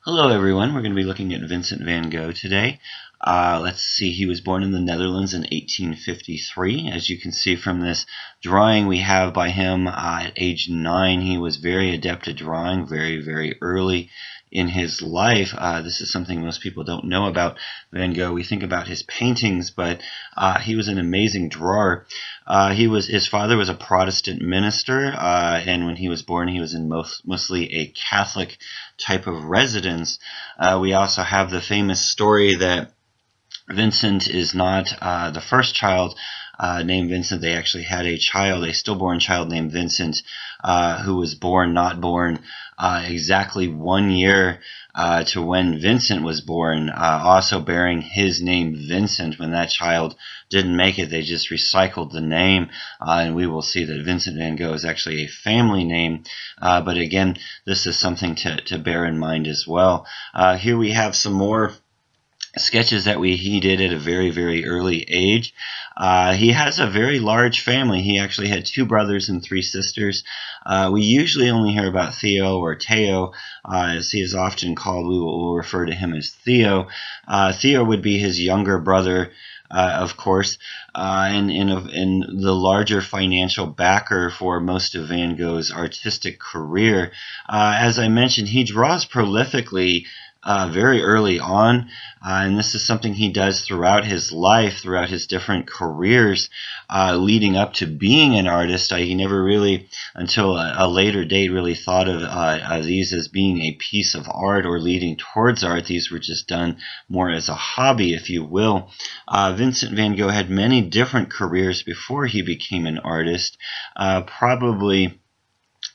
Hello everyone, we're going to be looking at Vincent van Gogh today. Let's see, he was born in the Netherlands in 1853. As you can see from this drawing we have by him at age 9, he was very adept at drawing very early in his life. This is something most people don't know about Van Gogh. We think about his paintings, but he was an amazing drawer. His father was a Protestant minister, and when he was born, he was in mostly a Catholic type of residence. We also have the famous story that Vincent is not the first child named Vincent. They actually had a stillborn child named Vincent, who was not born exactly 1 year to when Vincent was born, also bearing his name Vincent. When that child didn't make it, they just recycled the name, and we will see that Vincent van Gogh is actually a family name, but again, this is something to bear in mind as well. Here we have some more sketches that he did at a very early age. He has a very large family. He actually had 2 brothers and 3 sisters. We usually only hear about Theo or Teo, as he is often called. We'll refer to him as Theo. Theo would be his younger brother, of course, and the larger financial backer for most of Van Gogh's artistic career. As I mentioned, he draws prolifically very early on, and this is something he does throughout his life, throughout his different careers, leading up to being an artist. He never really, until a later date, really thought of these as being a piece of art or leading towards art. These were just done more as a hobby, if you will. Vincent van Gogh had many different careers before he became an artist. Probably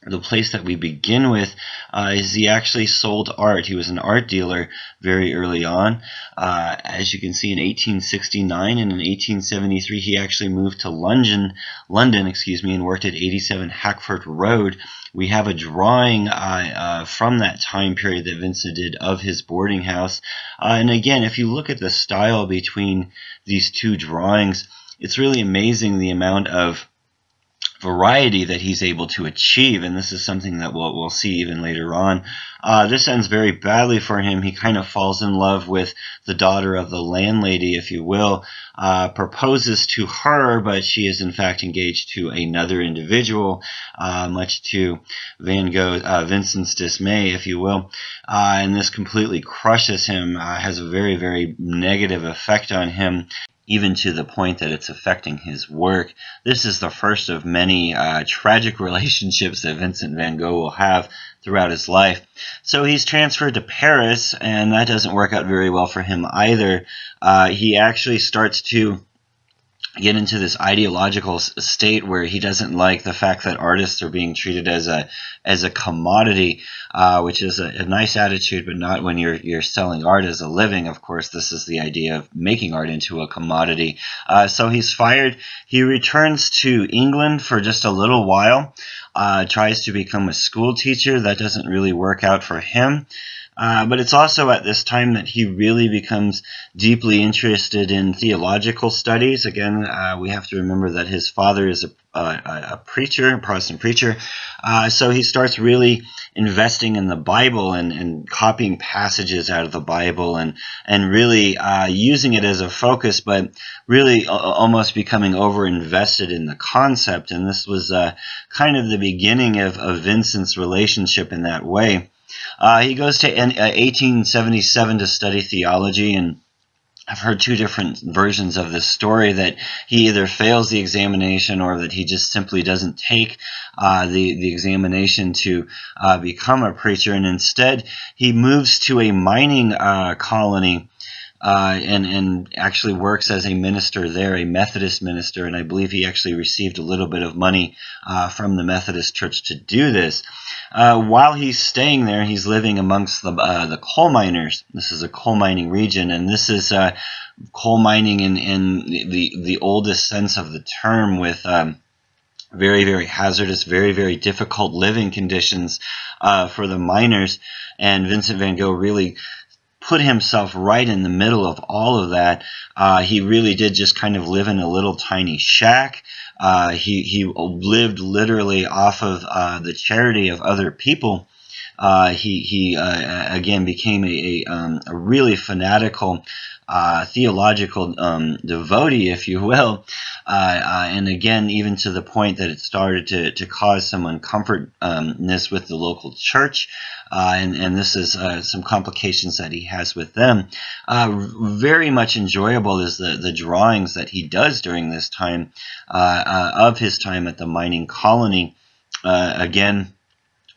the place that we begin with is he actually sold art. He was an art dealer very early on. As you can see, in 1869 and in 1873, he actually moved to London, and worked at 87 Hackford Road. We have a drawing from that time period that Vincent did of his boarding house. And again, if you look at the style between these 2 drawings, it's really amazing the amount of variety that he's able to achieve, and this is something that we'll see even later on. This ends very badly for him. He kind of falls in love with the daughter of the landlady, if you will, proposes to her, but she is in fact engaged to another individual, much to Vincent's dismay, if you will, and this completely crushes him, has a very negative effect on him, even to the point that it's affecting his work. This is the first of many tragic relationships that Vincent van Gogh will have throughout his life. So he's transferred to Paris, and that doesn't work out very well for him either. He actually starts to get into this ideological state where he doesn't like the fact that artists are being treated as a commodity, which is a nice attitude, but not when you're selling art as a living. Of course, this is the idea of making art into a commodity. So he's fired. He returns to England for just a little while, tries to become a school teacher. That doesn't really work out for him. But it's also at this time that he really becomes deeply interested in theological studies. Again, we have to remember that his father is a preacher, a Protestant preacher. So he starts really investing in the Bible and copying passages out of the Bible and really using it as a focus, but really almost becoming over-invested in the concept. And this was kind of the beginning of Vincent's relationship in that way. He goes to 1877 to study theology, and I've heard 2 different versions of this story, that he either fails the examination or that he just simply doesn't take the examination to become a preacher, and instead he moves to a mining colony and actually works as a minister there, a Methodist minister, and I believe he actually received a little bit of money from the Methodist Church to do this. While he's staying there, he's living amongst the coal miners. This is a coal mining region, and this is coal mining in the oldest sense of the term, with very hazardous, very difficult living conditions for the miners. And Vincent van Gogh really put himself right in the middle of all of that. He really did just kind of live in a little tiny shack. He lived literally off of the charity of other people. He again became a really fanatical theological devotee, if you will, and again, even to the point that it started to cause some uncomfortness with the local church, and this is some complications that he has with them. Very much enjoyable is the drawings that he does during this time of his time at the mining colony. Again,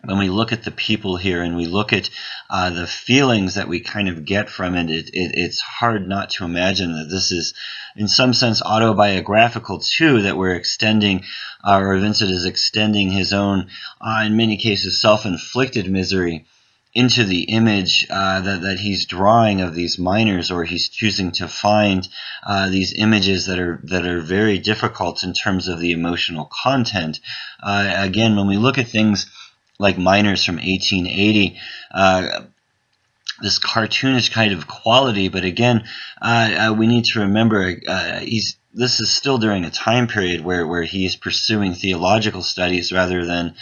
when we look at the people here and we look at the feelings that we kind of get from it, it's hard not to imagine that this is, in some sense, autobiographical too, that we're extending, or Vincent is extending his own, in many cases, self-inflicted misery into the image that he's drawing of these miners, or he's choosing to find these images that are very difficult in terms of the emotional content. Again, when we look at things like Miners from 1880, this cartoonish kind of quality, but again, we need to remember this is still during a time period where he is pursuing theological studies rather than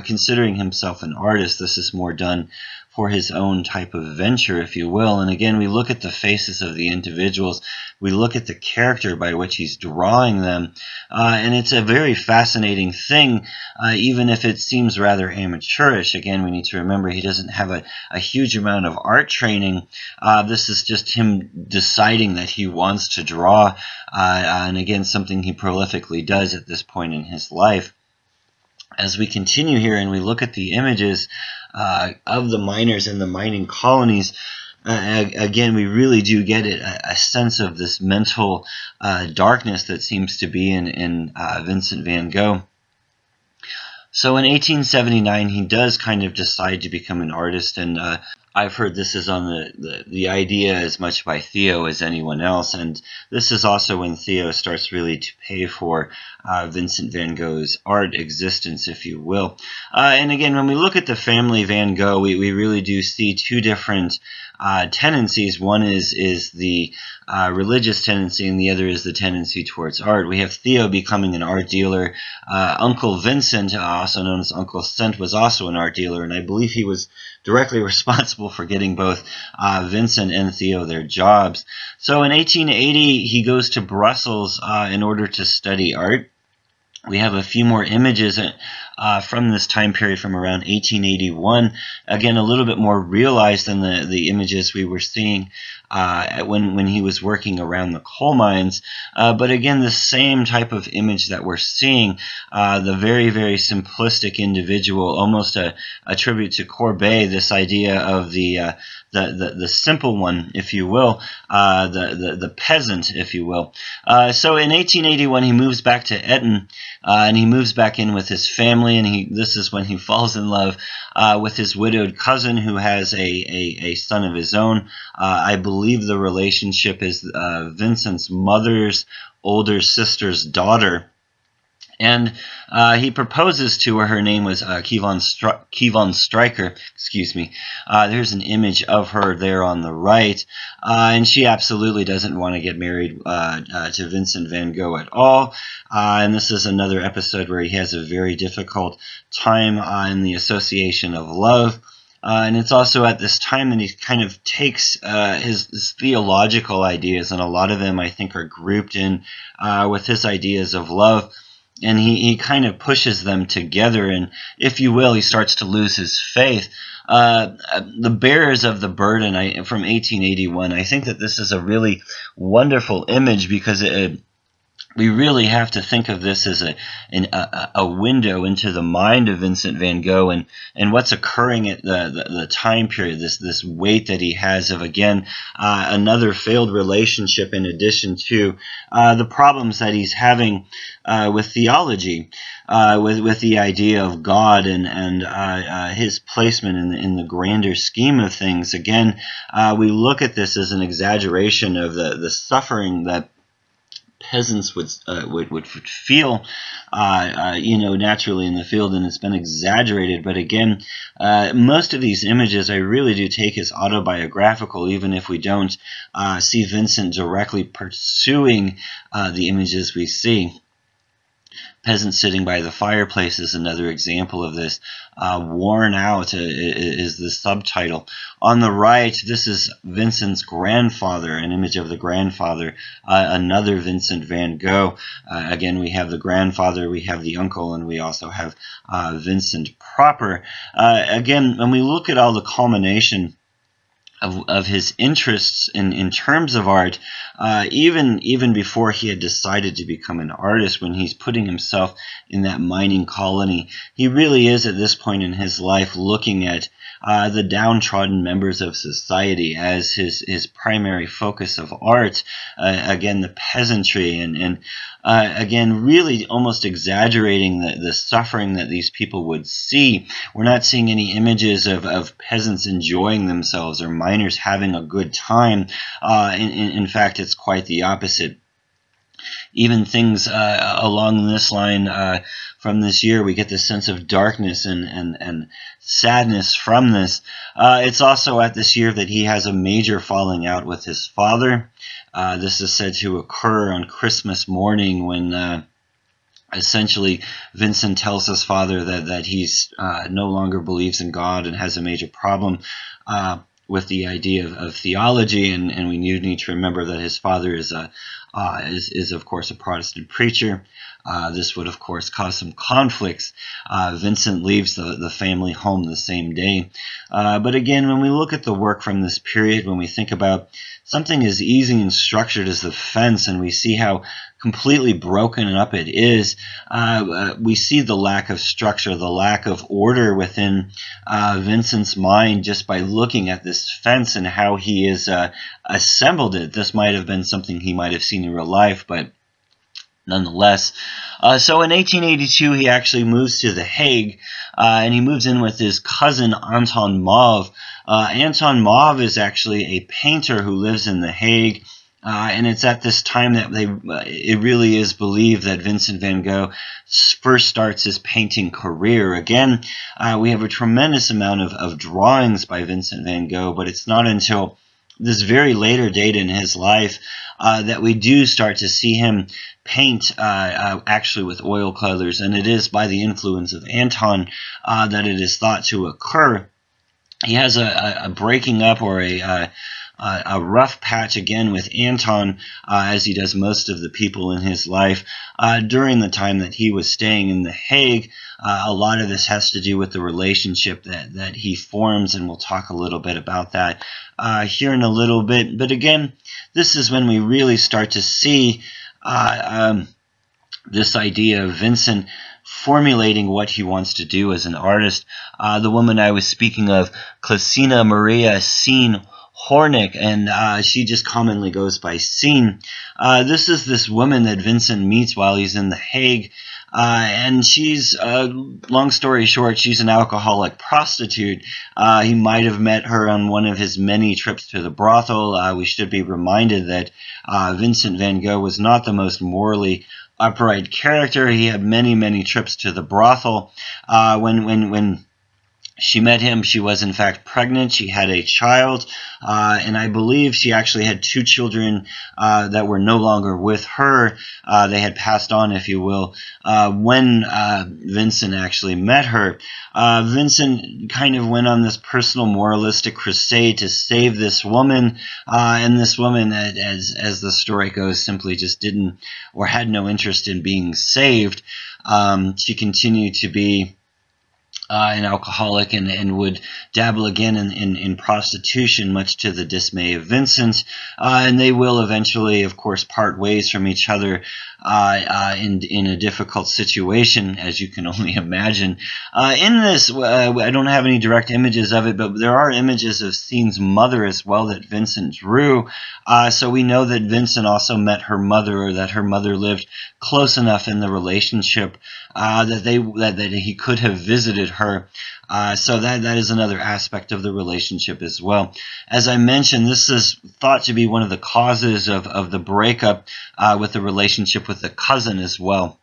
considering himself an artist. This is more done for his own type of venture, if you will. And again, we look at the faces of the individuals, we look at the character by which he's drawing them, and it's a very fascinating thing, even if it seems rather amateurish. Again, we need to remember he doesn't have a huge amount of art training. This is just him deciding that he wants to draw, and again, something he prolifically does at this point in his life. As we continue here and we look at the images of the miners and the mining colonies, again, we really do get a sense of this mental darkness that seems to be in Vincent Van Gogh. So in 1879, he does kind of decide to become an artist, and I've heard this is on the idea as much by Theo as anyone else, and this is also when Theo starts really to pay for Vincent Van Gogh's art existence, if you will. And again, when we look at the family Van Gogh, we really do see two different tendencies. One is the religious tendency, and the other is the tendency towards art. We have Theo becoming an art dealer. Uncle Vincent, also known as Uncle Cent, was also an art dealer, and I believe he was directly responsible for getting both Vincent and Theo their jobs. So in 1880, he goes to Brussels in order to study art. We have a few more images from this time period from around 1881. Again, a little bit more realized than the images we were seeing when he was working around the coal mines. But again, the same type of image that we're seeing, the very, very simplistic individual, almost a tribute to Courbet, this idea of the simple one, if you will, the peasant, if you will. So in 1881, he moves back to Eton, and he moves back in with his family, and this is when he falls in love with his widowed cousin, who has a son of his own. I believe the relationship is Vincent's mother's older sister's daughter. And he proposes to her. Her name was Kevon Stryker. Excuse me. There's an image of her there on the right. And she absolutely doesn't want to get married to Vincent Van Gogh at all. And this is another episode where he has a very difficult time in the association of love. And it's also at this time that he kind of takes his theological ideas, and a lot of them, I think, are grouped in with his ideas of love. And he kind of pushes them together, and if you will, he starts to lose his faith. The Bearers of the Burden from 1881, I think that this is a really wonderful image, because we really have to think of this as a window into the mind of Vincent Van Gogh and what's occurring at the time period, this weight that he has of, again, another failed relationship, in addition to the problems that he's having with theology, with the idea of God and his placement in the grander scheme of things. Again, we look at this as an exaggeration of the suffering that peasants would feel, naturally in the field, and it's been exaggerated. But again, most of these images I really do take as autobiographical, even if we don't see Vincent directly pursuing the images we see. Peasant Sitting by the Fireplace is another example of this. Worn Out is the subtitle. On the right, this is Vincent's grandfather, an image of the grandfather, another Vincent Van Gogh. Again, we have the grandfather, we have the uncle, and we also have Vincent proper. Again, when we look at all the culmination of his interests in terms of art, even before he had decided to become an artist, when he's putting himself in that mining colony, he really is at this point in his life looking at the downtrodden members of society as his primary focus of art. Again, the peasantry, and again, really almost exaggerating the suffering that these people would see. We're not seeing any images of peasants enjoying themselves or miners having a good time. In fact, it's quite the opposite. Even things along this line from this year, we get this sense of darkness and sadness from this. It's also at this year that he has a major falling out with his father. This is said to occur on Christmas morning when essentially Vincent tells his father that he's no longer believes in God and has a major problem with the idea of theology, and we need to remember that his father is of course a Protestant preacher. This would of course cause some conflicts. Vincent leaves the family home the same day. But again, when we look at the work from this period, when we think about something as easy and structured as the fence, and we see how completely broken up it is, we see the lack of structure, the lack of order within Vincent's mind just by looking at this fence and how he has assembled it. This might have been something he might have seen in real life, but nonetheless. So in 1882, he actually moves to The Hague, and he moves in with his cousin Anton Mauve. Anton Mauve is actually a painter who lives in The Hague, and it's at this time that it really is believed that Vincent van Gogh first starts his painting career. Again, we have a tremendous amount of drawings by Vincent van Gogh, but it's not until this very later date in his life that we do start to see him paint actually with oil colors, and it is by the influence of Anton that it is thought to occur. He has a breaking up or a rough patch again with Anton, as he does most of the people in his life during the time that he was staying in The Hague. A lot of this has to do with the relationship that he forms, and we'll talk a little bit about that here in a little bit. But again, this is when we really start to see this idea of Vincent formulating what he wants to do as an artist. The woman I was speaking of, Clasina Maria Seen Hornick, and she just commonly goes by Seen. This is this woman that Vincent meets while he's in The Hague, and she's, long story short, she's an alcoholic prostitute. He might have met her on one of his many trips to the brothel. We should be reminded that Vincent van Gogh was not the most morally upright character. He had many trips to the brothel. When she met him, she was in fact pregnant. She had a child, and I believe she actually had two children that were no longer with her. They had passed on, if you will, when Vincent actually met her. Vincent kind of went on this personal moralistic crusade to save this woman, and this woman, as the story goes, simply just didn't or had no interest in being saved. She continued to be an alcoholic and would dabble again in prostitution, much to the dismay of Vincent. And they will eventually, of course, part ways from each other in a difficult situation, as you can only imagine. In this, I don't have any direct images of it, but there are images of Seen's mother as well that Vincent drew. So we know that Vincent also met her mother, or that her mother lived close enough in the relationship that he could have visited her. So that is another aspect of the relationship as well. As I mentioned, this is thought to be one of the causes of the breakup with the relationship with the cousin as well.